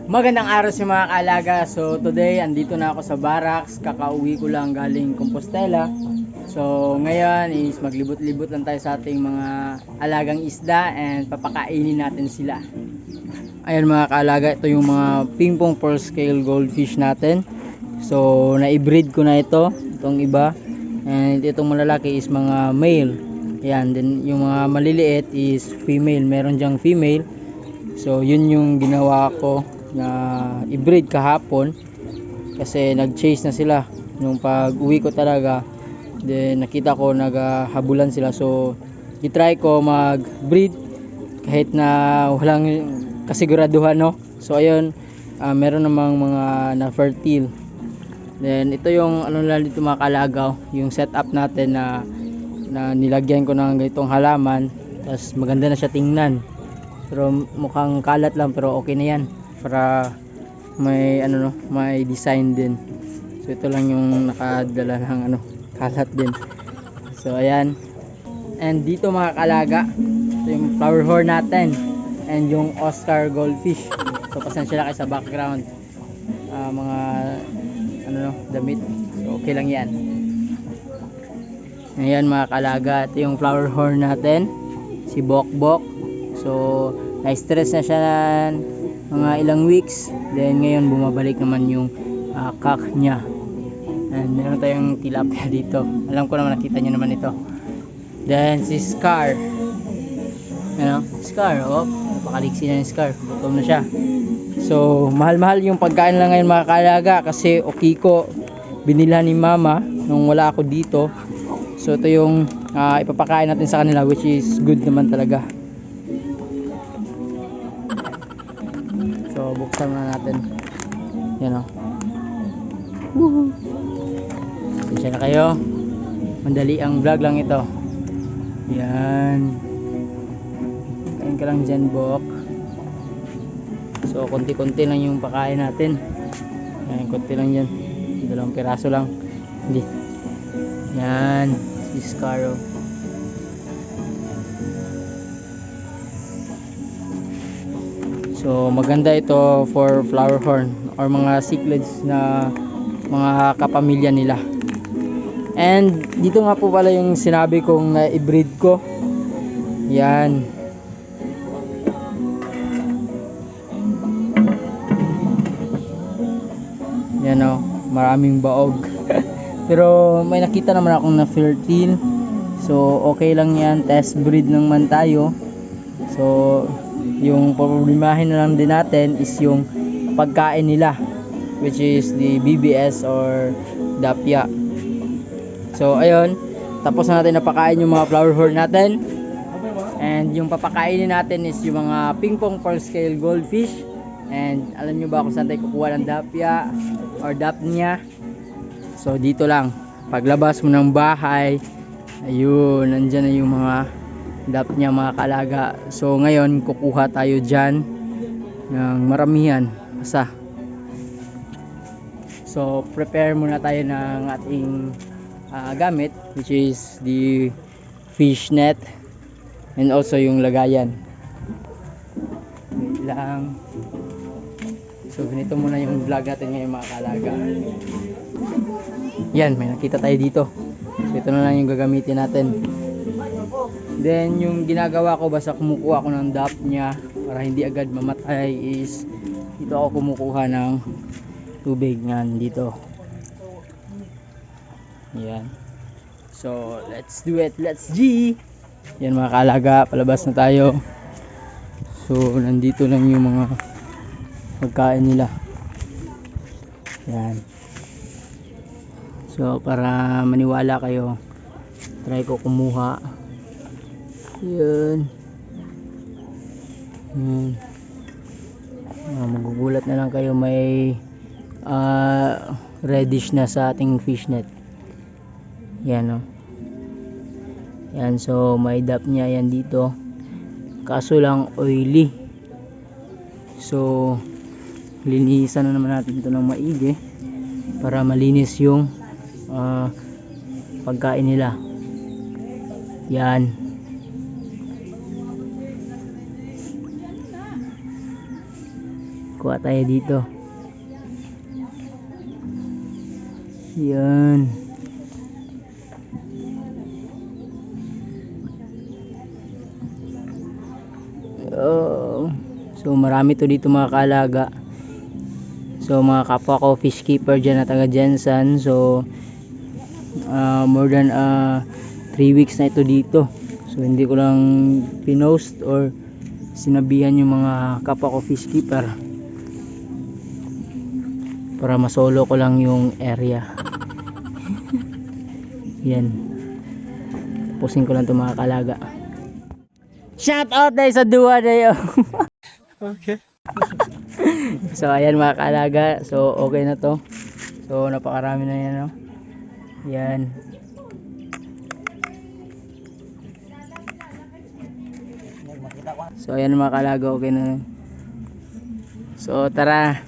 Magandang araw sa mga kaalaga. So today andito na ako sa barracks. Kakauwi ko lang galing Compostela. So ngayon is maglibot-libot lang tayo sa ating mga alagang isda and papakainin natin sila. Ayan mga kaalaga, ito yung mga pingpong pearl scale goldfish natin. So na-breed ko na itong iba. And itong malalaki is mga male. Ayan, then yung mga maliliit is female. Meron diyang female. So yun yung ginawa ko na i-breed kahapon kasi nag-chase na sila nung pag uwi ko talaga. Then nakita ko naghabulan sila, so i-try ko mag-breed kahit na walang kasiguraduhan, no? So ayun, meron namang mga na fertile. Then ito yung ano lang dito mga kalagaw, yung setup natin na nilagyan ko ng ganitong halaman. Tapos maganda na siya tingnan, pero mukhang kalat lang, pero okay na yan para may ano, no, may design din. So ito lang yung nakadala ng kalat din. So ayan, and dito mga kalaga, ito yung flower horn natin and yung Oscar goldfish. So pasensya na kayo sa background, mga damit. So okay lang yan. Ayan mga kalaga, ito yung flower horn natin, si Bokbok. So na-stress na siya mga ilang weeks, then ngayon bumabalik naman yung cock niya. And meron tayong tilapia dito, alam ko naman nakita nyo naman ito. Then si Scar, Scar, napakaliksi na yung Scar, gutom na siya. So mahal-mahal yung pagkain lang ngayon mga kalaga, kasi okiko binila ni mama nung wala ako dito. So ito yung ipapakain natin sa kanila, which is good naman talaga. So buksan na natin. Yan o. Pasensya na kayo, mandali ang vlog lang ito. Yan, kain ka lang dyan, Bok. So konti-konti lang yung pakain natin. Yan, konti lang yan, 2 piraso lang. Hindi. Yan, si Scaro. So maganda ito for flower horn or mga cichlids na mga kapamilya nila. And dito nga po pala yung sinabi kong i-breed ko. Yan. Yan o, maraming baog. Pero may nakita naman akong na fertile. So okay lang yan, test breed naman tayo. So yung problemahin na lang din natin is yung pagkain nila, which is the BBS or Dapya. So ayun, tapos na natin napakain yung mga flower horn natin. And yung papakainin natin is yung mga pingpong pearl scale goldfish. And alam nyo ba kung saan tayo kukuha ng Dapya or Dapnya? So dito lang, paglabas mo ng bahay, ayun, nandyan na yung mga Dapnya mga kalaga. So ngayon kukuha tayo dyan ng maramihan isa. So prepare muna tayo ng ating gamit, which is the fish net and also yung lagayan. Wait lang. So ganito muna yung vlog natin ngayon mga kalaga. Yan, may nakita tayo dito. So ito na lang yung gagamitin natin. Then yung ginagawa ko, basta kumukuha ko ng dap niya para hindi agad mamatay, is dito ako kumukuha ng tubig nga dito. Yan. So let's do it, let's G. Yan mga kalaga, palabas na tayo. So nandito lang yung mga pagkain nila. Yan. So para maniwala kayo, try ko kumuha. Yun. Magugulat na lang kayo, may reddish na sa ating fish net. Yan o. Yan, so may dap niya yan dito, kaso lang oily. So linisan na naman natin ito ng maigi para malinis yung pagkain nila. Yan. Kuha tayo dito. Yan. Oh. So marami to dito mga kaalaga. So mga kapwa ko fish keeper dyan na taga Jensen. So more than 3 weeks na ito dito. So hindi ko lang pinost or sinabihan yung mga kapwa ko fish keeper para masolo ko lang yung area. Yan, tapusin ko lang ito mga kaalaga. Shout out dahil sa duwa dayo. Okay. So ayan mga kaalaga, so okay na to. So napakarami na yan, no? Yan. So ayan mga kaalaga, okay na. So tara.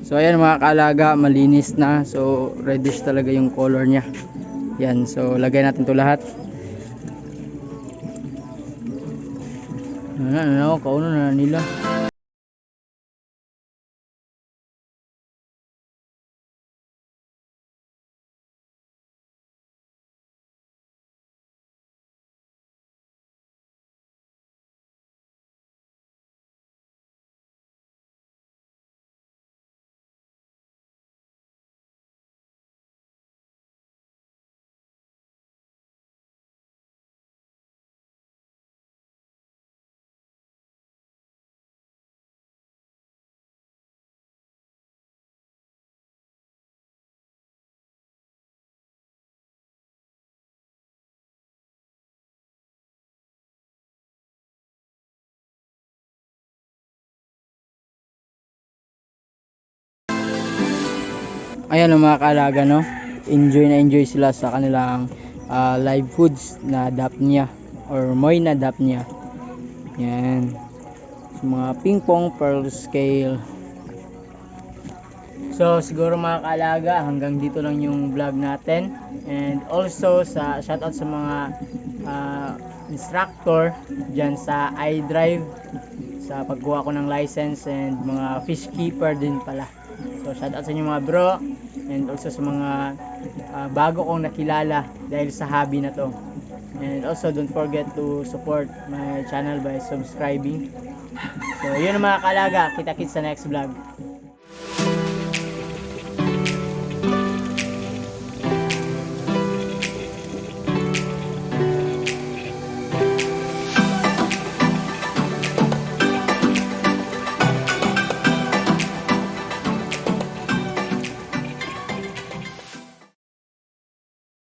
So ayan mga kaalaga, malinis na. So reddish talaga yung color niya. Yan, so lagay natin to lahat. Ano, kauno na nila. Ayan ang mga kaalaga, no? Enjoy na enjoy sila sa kanilang live foods na dapnya or moy na dapnya. Yan. So, mga ping pong, pearl scale. So siguro mga kaalaga, hanggang dito lang yung vlog natin. And also shoutout sa mga instructor dyan sa iDrive sa pagkuha ko ng license, and mga fish keeper din pala. So shoutout sa inyo mga bro, and also sa mga bago kong nakilala dahil sa hobby na to. And also don't forget to support my channel by subscribing. So yun ang mga kaalaga, kita-kits sa next vlog.